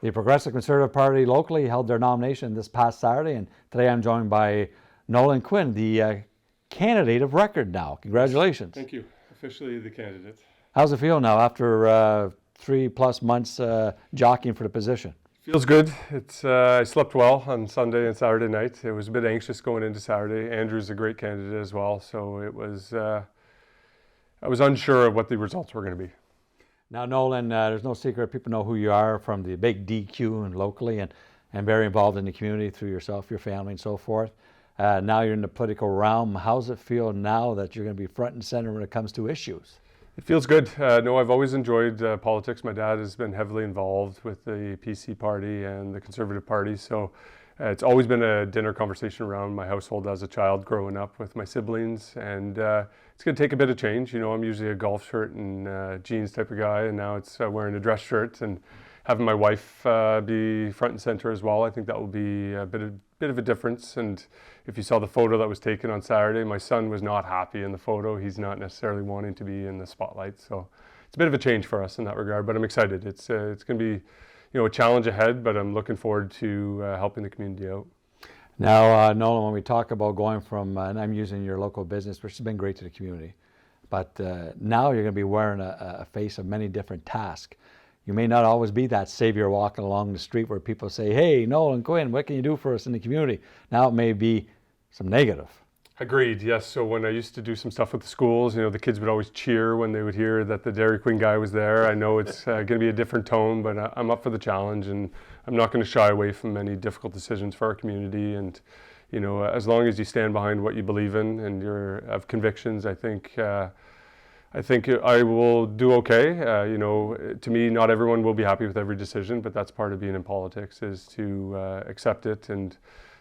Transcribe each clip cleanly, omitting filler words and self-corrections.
The Progressive Conservative Party locally held their nomination this past Saturday, and today I'm joined by Nolan Quinn, the candidate of record now. Congratulations. Thank you. Officially the candidate. How's it feel now after 3+ months jockeying for the position? Feels good. I slept well on Sunday and Saturday night. It was a bit anxious going into Saturday. Andrew's a great candidate as well, so it was. I was unsure of what the results were going to be. Now, Nolan, there's no secret. People know who you are from the big DQ and locally, and very involved in the community through yourself, your family, and so forth. Now you're in the political realm. How's it feel now that you're going to be front and center when it comes to issues? It feels good. No, I've always enjoyed politics. My dad has been heavily involved with the PC party and the Conservative Party, so it's always been a dinner conversation around my household as a child growing up with my siblings, and it's going to take a bit of change. You know, I'm usually a golf shirt and jeans type of guy, and now it's wearing a dress shirt and having my wife be front and center as well. I think that will be a bit of a difference. And if you saw the photo that was taken on Saturday, my son was not happy in the photo. He's not necessarily wanting to be in the spotlight, so it's a bit of a change for us in that regard. But I'm excited. It's going to be, a challenge ahead, but I'm looking forward to helping the community out. Now, Nolan, when we talk about going from, and I'm using your local business, which has been great to the community, but now you're going to be wearing a face of many different tasks. You may not always be that savior walking along the street where people say, hey, Nolan Quinn, what can you do for us in the community? Now it may be some negative. Agreed, yes. So when I used to do some stuff with the schools, the kids would always cheer when they would hear that the Dairy Queen guy was there. I know it's going to be a different tone, but I'm up for the challenge, and I'm not going to shy away from any difficult decisions for our community. And, as long as you stand behind what you believe in and you have convictions, I think I will do okay. To me, not everyone will be happy with every decision, but that's part of being in politics, is to accept it and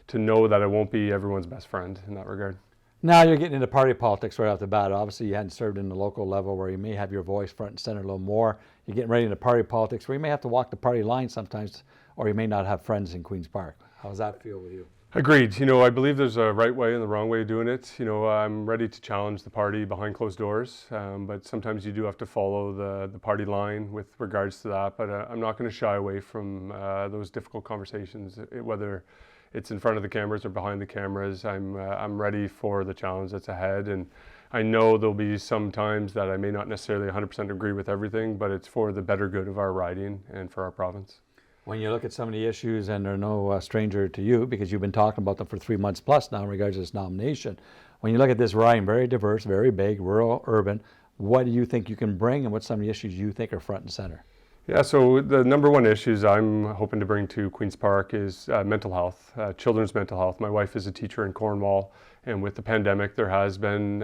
to know that I won't be everyone's best friend in that regard. Now you're getting into party politics right off the bat. Obviously, you hadn't served in the local level where you may have your voice front and center a little more. You're getting ready into party politics where you may have to walk the party line sometimes, or you may not have friends in Queen's Park. How does that feel with you? Agreed. I believe there's a right way and the wrong way of doing it. I'm ready to challenge the party behind closed doors, but sometimes you do have to follow the party line with regards to that. But I'm not going to shy away from those difficult conversations, whether it's in front of the cameras or behind the cameras. I'm ready for the challenge that's ahead, and I know there'll be some times that I may not necessarily 100% agree with everything, but it's for the better good of our riding and for our province. When you look at some of the issues, and they're no stranger to you because you've been talking about them for 3 months plus now in regards to this nomination, when you look at this riding, very diverse, very big, rural, urban, what do you think you can bring, and what some of the issues you think are front and center? Yeah, so the number one issues I'm hoping to bring to Queen's Park is mental health, children's mental health. My wife is a teacher in Cornwall, and with the pandemic, there has been,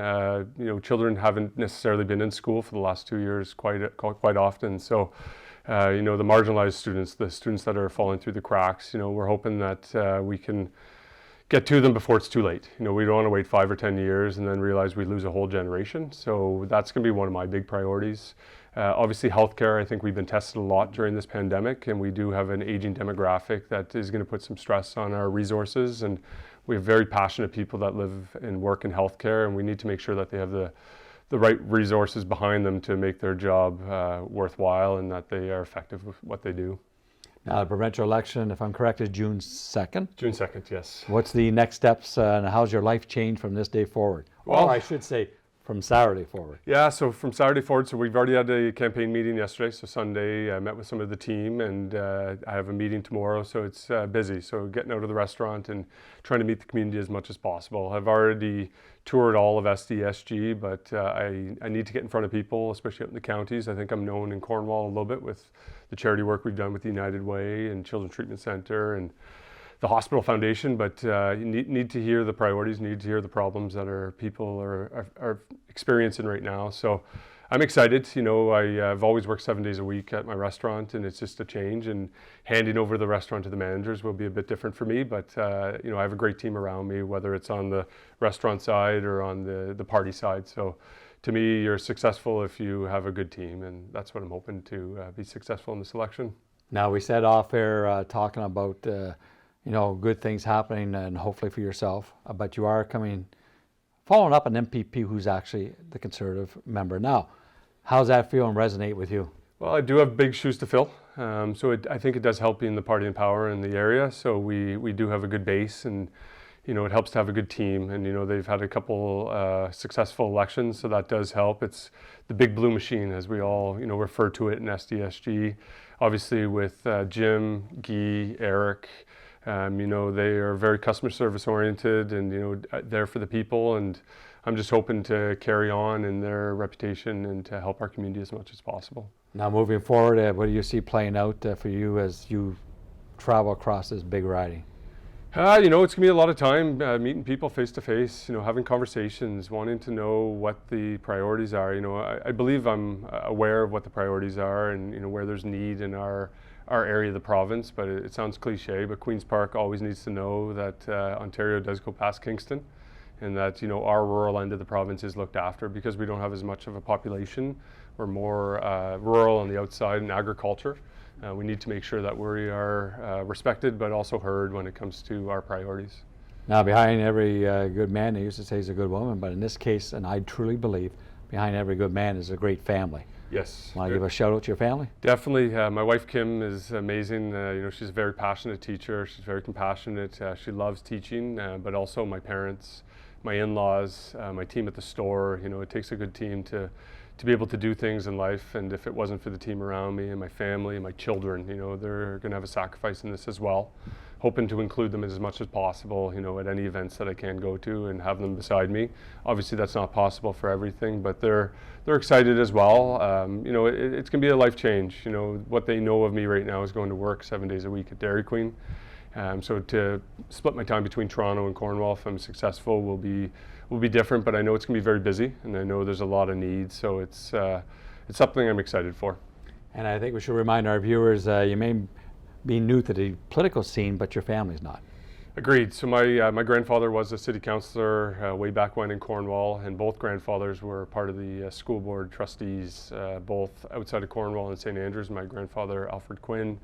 children haven't necessarily been in school for the last 2 years quite often. So, the marginalized students, the students that are falling through the cracks, we're hoping that we can get to them before it's too late. We don't want to wait 5 or 10 years and then realize we lose a whole generation. So that's going to be one of my big priorities. Obviously, healthcare, I think we've been tested a lot during this pandemic, and we do have an aging demographic that is going to put some stress on our resources. And we have very passionate people that live and work in healthcare, and we need to make sure that they have the right resources behind them to make their job worthwhile and that they are effective with what they do. Now, the provincial election, if I'm correct, is June 2nd? June 2nd, yes. What's the next steps, and how's your life changed from this day forward? Well, or I should say, from Saturday forward. Yeah, so from Saturday forward, so we've already had a campaign meeting yesterday. So Sunday, I met with some of the team, and I have a meeting tomorrow, so it's busy. So getting out of the restaurant and trying to meet the community as much as possible. I've already toured all of SDSG, but I need to get in front of people, especially out in the counties. I think I'm known in Cornwall a little bit with the charity work we've done with the United Way and Children's Treatment Centre and the Hospital Foundation, but you need to hear the priorities, need to hear the problems that our people are experiencing right now. So I'm excited. I've always worked 7 days a week at my restaurant, and it's just a change, and handing over the restaurant to the managers will be a bit different for me, but I have a great team around me, whether it's on the restaurant side or on the party side. So to me, you're successful if you have a good team, and that's what I'm hoping to be successful in this election. Now, we said off air talking about good things happening, and hopefully for yourself, but you are following up an MPP who's actually the Conservative member now. How's that feel and resonate with you? Well, I do have big shoes to fill. So I think it does help being the party in power in the area. So we do have a good base, and it helps to have a good team. And they've had a couple successful elections, so that does help. It's the big blue machine, as we all refer to it in SDSG. Obviously, with Jim, Guy, Eric. They are very customer service oriented and there for the people, and I'm just hoping to carry on in their reputation and to help our community as much as possible. Now moving forward, what do you see playing out for you as you travel across this big riding? It's going to be a lot of time meeting people face to face, having conversations, wanting to know what the priorities are. I believe I'm aware of what the priorities are and where there's need in our area of the province, but it sounds cliche, but Queen's Park always needs to know that Ontario does go past Kingston, and that our rural end of the province is looked after because we don't have as much of a population. We're more rural on the outside in agriculture. We need to make sure that we are respected but also heard when it comes to our priorities. Now behind every good man, they used to say is a good woman, but in this case, and I truly believe, behind every good man is a great family. Yes. Want to give a shout out to your family? Definitely. My wife Kim is amazing. She's a very passionate teacher. She's very compassionate. She loves teaching, but also my parents, my in-laws, my team at the store. It takes a good team to be able to do things in life, and if it wasn't for the team around me and my family and my children, they're going to have a sacrifice in this as well. Hoping to include them as much as possible, at any events that I can go to and have them beside me. Obviously that's not possible for everything, but they're excited as well. It's going to be a life change. What they know of me right now is going to work 7 days a week at Dairy Queen. So to split my time between Toronto and Cornwall, if I'm successful, will be different, but I know it's going to be very busy, and I know there's a lot of needs, so it's something I'm excited for. And I think we should remind our viewers, you may be new to the political scene, but your family's not. Agreed. So my grandfather was a city councillor way back when in Cornwall, and both grandfathers were part of the school board trustees, both outside of Cornwall and St. Andrews. My grandfather, Alfred Quinn,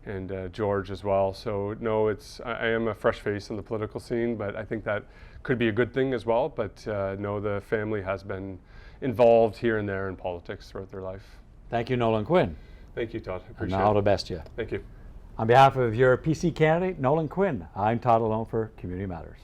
and George as well. So no, I am a fresh face in the political scene, but I think that could be a good thing as well. But no, the family has been involved here and there in politics throughout their life. Thank you, Nolan Quinn. Thank you, Todd. Appreciate and all it. the best to you. Thank you. On behalf of your PC candidate, Nolan Quinn, I'm Todd Alone for Community Matters.